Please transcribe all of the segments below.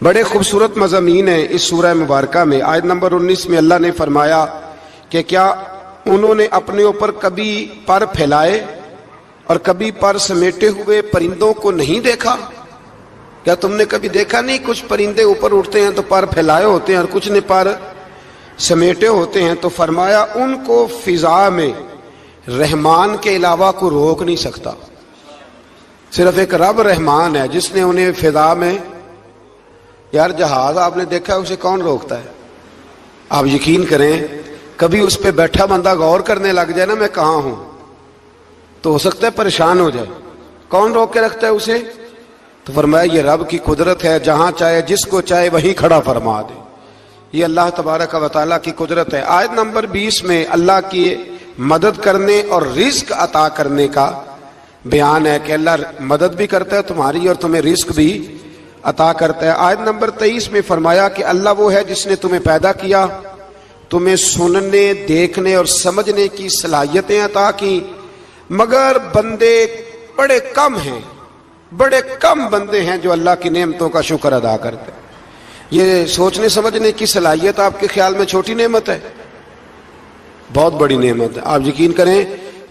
بڑے خوبصورت مضامین ہیں اس سورہ مبارکہ میں۔ آیت نمبر 19 میں اللہ نے فرمایا کہ کیا انہوں نے اپنے اوپر کبھی پر پھیلائے اور کبھی پر سمیٹے ہوئے پرندوں کو نہیں دیکھا؟ کیا تم نے کبھی دیکھا نہیں کچھ پرندے اوپر اٹھتے ہیں تو پر پھیلائے ہوتے ہیں اور کچھ نے پر سمیٹے ہوتے ہیں؟ تو فرمایا ان کو فضا میں رحمان کے علاوہ کوئی روک نہیں سکتا، صرف ایک رب رحمان ہے جس نے انہیں فضا میں، یار جہاز آپ نے دیکھا ہے اسے کون روکتا ہے؟ آپ یقین کریں کبھی اس پہ بیٹھا بندہ غور کرنے لگ جائے نا میں کہاں ہوں تو ہو سکتا ہے پریشان ہو جائے، کون روک کے رکھتا ہے اسے؟ تو فرمایا یہ رب کی قدرت ہے، جہاں چاہے جس کو چاہے وہیں کھڑا فرما دے، یہ اللہ تبارک و تعالیٰ کی قدرت ہے۔ آیت نمبر 20 میں اللہ کی مدد کرنے اور رزق عطا کرنے کا بیان ہے کہ اللہ مدد بھی کرتا ہے تمہاری اور تمہیں رزق بھی عطا کرتا ہے۔ آیت نمبر 23 میں فرمایا کہ اللہ وہ ہے جس نے تمہیں پیدا کیا، تمہیں سننے، دیکھنے اور سمجھنے کی صلاحیتیں عطا کی، مگر بندے بڑے کم ہیں، بڑے کم بندے ہیں جو اللہ کی نعمتوں کا شکر ادا کرتے ہیں۔ یہ سوچنے سمجھنے کی صلاحیت آپ کے خیال میں چھوٹی نعمت ہے؟ بہت بڑی نعمت ہے۔ آپ یقین کریں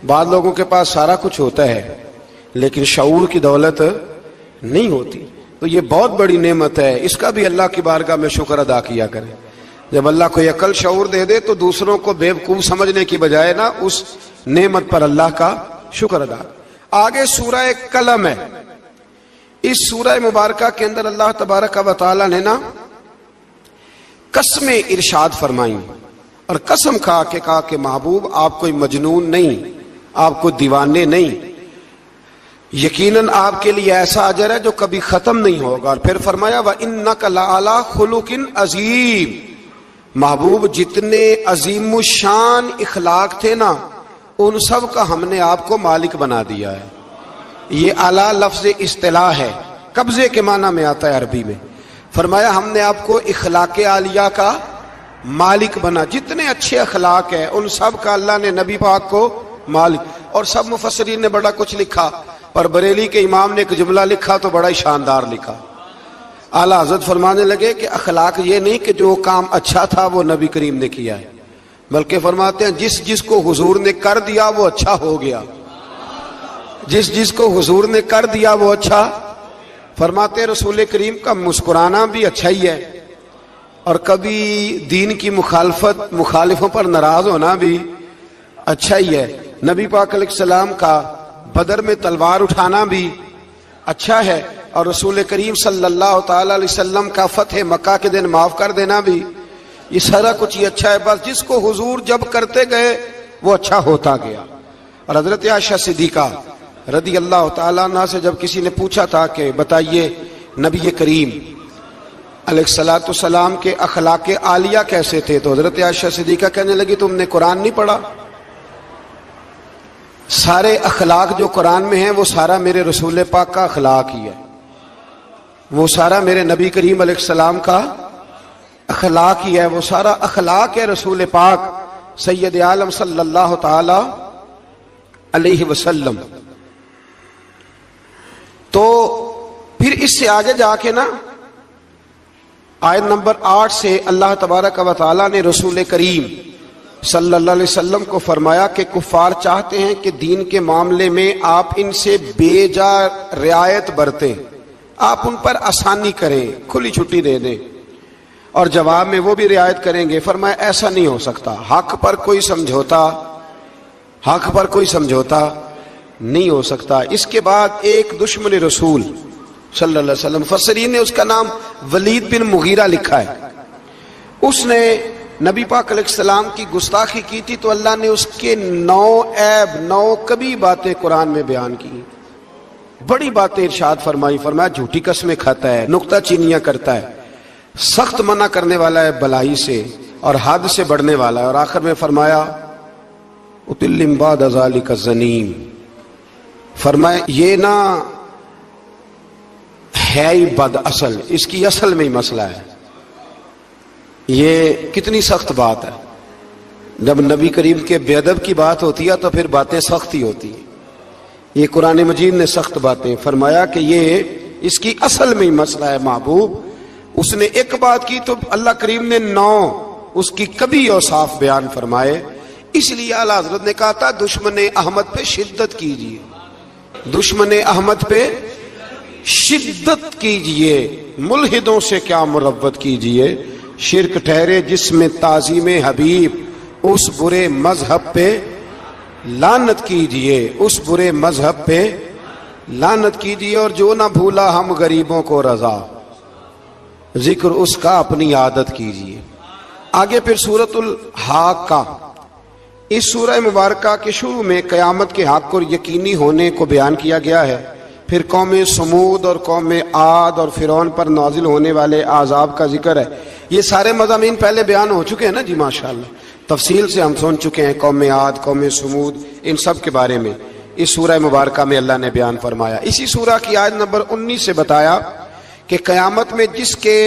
بعض لوگوں کے پاس سارا کچھ ہوتا ہے لیکن شعور کی دولت نہیں ہوتی، تو یہ بہت بڑی نعمت ہے، اس کا بھی اللہ کی بارگاہ میں شکر ادا کیا کریں۔ جب اللہ کو عقل شعور دے دے تو دوسروں کو بیوقوف سمجھنے کی بجائے نا اس نعمت پر اللہ کا شکر ادا۔ آگے سورہ قلم ہے، اس سورہ مبارکہ کے اندر اللہ تبارک و تعالی نے نا قسمیں ارشاد فرمائیں اور قسم کھا کے کہا کہ محبوب آپ کوئی مجنون نہیں، آپ کو دیوانے نہیں، یقیناً آپ کے لیے ایسا اجر ہے جو کبھی ختم نہیں ہوگا۔ اور پھر فرمایا وَإِنَّكَ لَعَلَىٰ خُلُقٍ عَظِيمٍ، محبوب جتنے عظیم الشان اخلاق تھے نا ان سب کا ہم نے آپ کو مالک بنا دیا ہے۔ یہ اعلیٰ لفظ اصطلاح ہے، قبضے کے معنی میں آتا ہے عربی میں۔ فرمایا ہم نے آپ کو اخلاق عالیہ کا مالک بنا، جتنے اچھے اخلاق ہیں ان سب کا اللہ نے نبی پاک کو مالک۔ اور سب مفسرین نے بڑا کچھ لکھا، پر بریلی کے امام نے ایک جملہ لکھا تو بڑا ہی شاندار لکھا۔ اعلیٰ حضرت فرمانے لگے کہ اخلاق یہ نہیں کہ جو کام اچھا تھا وہ نبی کریم نے کیا ہے، بلکہ فرماتے ہیں جس جس کو حضور نے کر دیا وہ اچھا ہو گیا، جس جس کو حضور نے کر دیا وہ اچھا۔ فرماتے ہیں رسول کریم کا مسکرانا بھی اچھا ہی ہے اور کبھی دین کی مخالفوں پر ناراض ہونا بھی اچھا ہی ہے۔ نبی پاک علیہ السلام کا بدر میں تلوار اٹھانا بھی اچھا ہے، اور رسول کریم صلی اللہ تعالی علیہ وسلم کا فتح مکہ کے دن معاف کر دینا بھی، یہ سارا کچھ یہ اچھا ہے۔ بس جس کو حضور جب کرتے گئے وہ اچھا ہوتا گیا۔ اور حضرت عائشہ صدیقہ رضی اللہ تعالیٰ عنہ سے جب کسی نے پوچھا تھا کہ بتائیے نبی کریم علیہ الصلوۃ والسلام کے اخلاق عالیہ کیسے تھے، تو حضرت عائشہ صدیقہ کہنے لگی تم نے قرآن نہیں پڑھا؟ سارے اخلاق جو قرآن میں ہیں وہ سارا میرے رسول پاک کا اخلاق ہی ہے، وہ سارا میرے نبی کریم علیہ السلام کا اخلاق ہی ہے، وہ سارا اخلاق ہے رسول پاک سید عالم صلی اللہ تعالی علیہ وسلم۔ تو پھر اس سے آگے جا کے نا آیت نمبر 8 سے اللہ تبارک و تعالی نے رسول کریم صلی اللہ علیہ وسلم کو فرمایا کہ کفار چاہتے ہیں کہ دین کے معاملے میں آپ ان سے بے جا رعایت برتیں، آپ ان پر آسانی کریں، کھلی چھٹی دے دیں، اور جواب میں وہ بھی رعایت کریں گے۔ فرمایا ایسا نہیں ہو سکتا، حق پر کوئی سمجھوتا نہیں ہو سکتا۔ اس کے بعد ایک دشمن رسول صلی اللہ علیہ وسلم، مفسرین نے اس کا نام ولید بن مغیرہ لکھا ہے، اس نے نبی پاک علیہ السلام کی گستاخی کی تھی تو اللہ نے اس کے 9 عیب 9 کبھی باتیں قرآن میں بیان کی، بڑی باتیں ارشاد فرمائی۔ فرمایا جھوٹی قسمیں کھاتا ہے، نکتہ چینیاں کرتا ہے، سخت منع کرنے والا ہے بلائی سے اور حد سے بڑھنے والا ہے، اور آخر میں فرمایا اتلم بعد ذالک الزنیم، فرمایا یہ نہ ہے ہی بد اصل، اس کی اصل میں ہی مسئلہ ہے۔ یہ کتنی سخت بات ہے، جب نبی کریم کے بے ادب کی بات ہوتی ہے تو پھر باتیں سخت ہی ہوتی ہیں۔ یہ قرآن مجید نے سخت باتیں فرمایا کہ یہ اس کی اصل میں ہی مسئلہ ہے محبوب، اس نے ایک بات کی تو اللہ کریم نے 9 اس کی کبھی اوصاف بیان فرمائے. اس لیے اعلیٰ حضرت نے کہا تھا دشمن احمد پہ شدت کیجئے, دشمن احمد پہ شدت کیجئے, ملحدوں سے کیا مروت کیجئے, شرک ٹھہرے جس میں تعظیم حبیب, اس برے مذہب پہ لعنت کیجئے, اس برے مذہب پہ لعنت کیجئے. اور جو نہ بھولا ہم غریبوں کو رضا, ذکر اس کا اپنی عادت کیجئے. آگے پھر سورۃ الحاقہ, اس سورہ مبارکہ کے شروع میں قیامت کے حق اور یقینی ہونے کو بیان کیا گیا ہے. پھر قوم سمود اور قوم عاد اور فرعون پر نازل ہونے والے عذاب کا ذکر ہے. یہ سارے مضامین پہلے بیان ہو چکے ہیں نا جی, ماشاءاللہ تفصیل سے ہم سن چکے ہیں. قوم عاد, قوم سمود, ان سب کے بارے میں اس سورہ مبارکہ میں اللہ نے بیان فرمایا. اسی سورہ کی آیت نمبر 19 سے بتایا کہ قیامت میں جس کے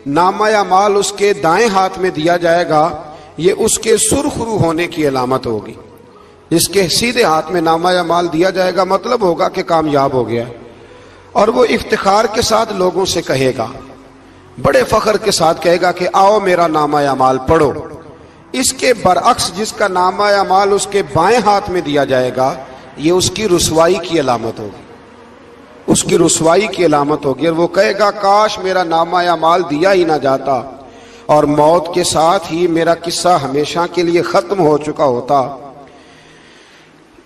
نامہ اعمال اس کے دائیں ہاتھ میں دیا جائے گا, یہ اس کے سرخرو ہونے کی علامت ہوگی. جس کے سیدھے ہاتھ میں نامہ اعمال دیا جائے گا مطلب ہوگا کہ کامیاب ہو گیا, اور وہ افتخار کے ساتھ لوگوں سے کہے گا, بڑے فخر کے ساتھ کہے گا کہ آؤ میرا نامہ اعمال پڑھو. اس کے برعکس جس کا نامہ اعمال اس کے بائیں ہاتھ میں دیا جائے گا, یہ اس کی رسوائی کی علامت ہوگی, اس کی رسوائی کی علامت ہوگی. اور وہ کہے گا کاش میرا نامہ اعمال دیا ہی نہ جاتا, اور موت کے ساتھ ہی میرا قصہ ہمیشہ کے لیے ختم ہو چکا ہوتا.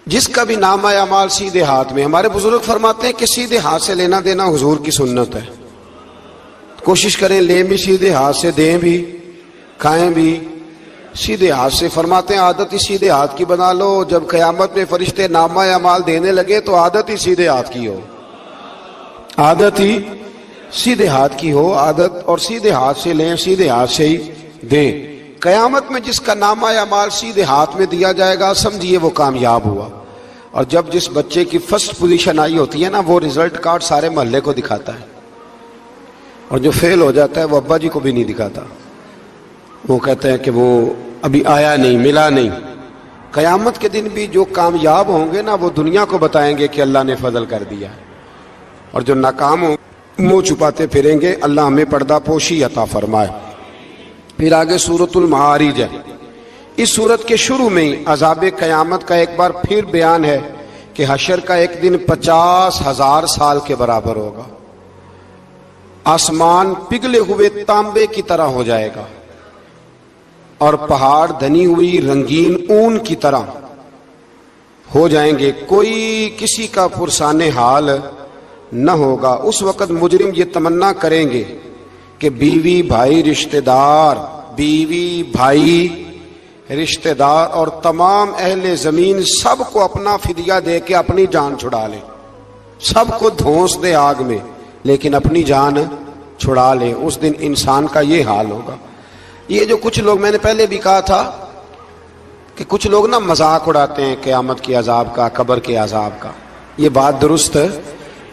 جس کا بھی نامہ اعمال سیدھے ہاتھ میں, ہمارے بزرگ فرماتے ہیں کہ سیدھے ہاتھ سے لینا دینا حضور کی سنت ہے. کوشش کریں لیں بھی سیدھے ہاتھ سے, دیں بھی, کھائیں بھی سیدھے ہاتھ سے. فرماتے ہیں عادت ہی سیدھے ہاتھ کی بنا لو. جب قیامت میں فرشتے نامہ اعمال دینے لگے تو عادت ہی سیدھے ہاتھ کی ہو, عادت ہی سیدھے ہاتھ کی ہو, عادت, اور سیدھے ہاتھ سے لیں, سیدھے ہاتھ سے ہی دیں. قیامت میں جس کا نامہ اعمال سیدھے ہاتھ میں دیا جائے گا سمجھیے وہ کامیاب ہوا. اور جب جس بچے کی فرسٹ پوزیشن آئی ہوتی ہے نا, وہ رزلٹ کارڈ سارے محلے کو دکھاتا ہے, اور جو فیل ہو جاتا ہے وہ ابا جی کو بھی نہیں دکھاتا. وہ کہتے ہیں کہ وہ ابھی آیا نہیں, ملا نہیں. قیامت کے دن بھی جو کامیاب ہوں گے نا وہ دنیا کو بتائیں گے کہ اللہ نے فضل کر دیا, اور جو ناکام ہوں منہ چھپاتے پھریں گے. اللہ ہمیں پردہ پوشی عطا فرمائے. پھر آگے سورۃ المعارج ہے. اس سورت کے شروع میں عذاب قیامت کا ایک بار پھر بیان ہے کہ حشر کا ایک دن 50,000 سال کے برابر ہوگا. آسمان پگھلے ہوئے تانبے کی طرح ہو جائے گا, اور پہاڑ دھنی ہوئی رنگین اون کی طرح ہو جائیں گے. کوئی کسی کا پرسان حال نہ ہوگا. اس وقت مجرم یہ تمنا کریں گے کہ بیوی بھائی رشتہ دار, بیوی بھائی رشتہ دار اور تمام اہل زمین سب کو اپنا فدیہ دے کے اپنی جان چھڑا لے. سب کو دھونس دے آگ میں لیکن اپنی جان چھڑا لے. اس دن انسان کا یہ حال ہوگا. یہ جو کچھ لوگ, میں نے پہلے بھی کہا تھا کہ کچھ لوگ نا مذاق اڑاتے ہیں قیامت کے عذاب کا, قبر کے عذاب کا. یہ بات درست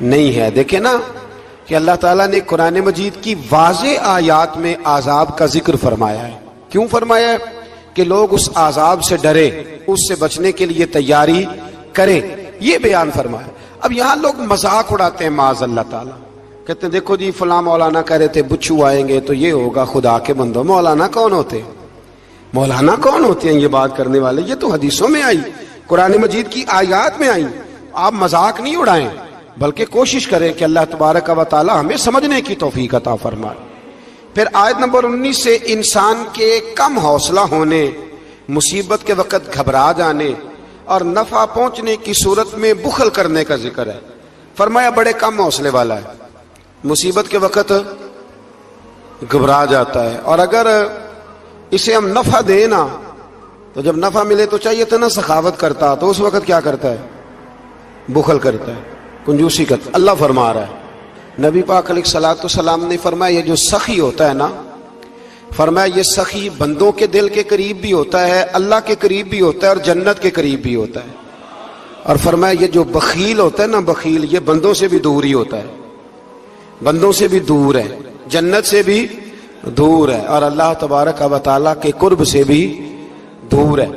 نہیں ہے. دیکھیں نا کہ اللہ تعالیٰ نے قرآن مجید کی واضح آیات میں عذاب کا ذکر فرمایا ہے. کیوں فرمایا ہے؟ کہ لوگ اس عذاب سے ڈرے, اس سے بچنے کے لیے تیاری کریں, یہ بیان فرمایا. اب یہاں لوگ مذاق اڑاتے ہیں معاذ اللہ تعالیٰ, کہتے ہیں دیکھو جی فلاں مولانا کہہ رہے تھے بچھو آئیں گے تو یہ ہوگا. خدا کے بندو, مولانا کون ہوتے ہیں؟ مولانا کون ہوتے ہیں یہ بات کرنے والے؟ یہ تو حدیثوں میں آئی, قرآن مجید کی آیات میں آئی. آپ مذاق نہیں اڑائیں بلکہ کوشش کریں کہ اللہ تبارک و تعالی ہمیں سمجھنے کی توفیق عطا فرمائے. پھر آیت نمبر 19 سے انسان کے کم حوصلہ ہونے, مصیبت کے وقت گھبرا جانے اور نفع پہنچنے کی صورت میں بخل کرنے کا ذکر ہے. فرمایا بڑے کم حوصلے والا ہے, مصیبت کے وقت گھبرا جاتا ہے, اور اگر اسے ہم نفع دیں نا تو جب نفع ملے تو چاہیے تھا نا سخاوت کرتا, تو اس وقت کیا کرتا ہے؟ بخل کرتا ہے, کنجوسی کرتا. اللہ فرما رہا ہے, نبی پاک علیہ الصلوۃ والسلام نے فرمایا یہ جو سخی ہوتا ہے نا, فرمایا یہ سخی بندوں کے دل کے قریب بھی ہوتا ہے, اللہ کے قریب بھی ہوتا ہے, اور جنت کے قریب بھی ہوتا ہے. اور فرمایا یہ جو بخیل ہوتا ہے نا, بخیل, یہ بندوں سے بھی دور ہی ہوتا ہے, بندوں سے بھی دور ہے, جنت سے بھی دور ہے, اور اللہ تبارک و تعالیٰ کے قرب سے بھی دور ہے.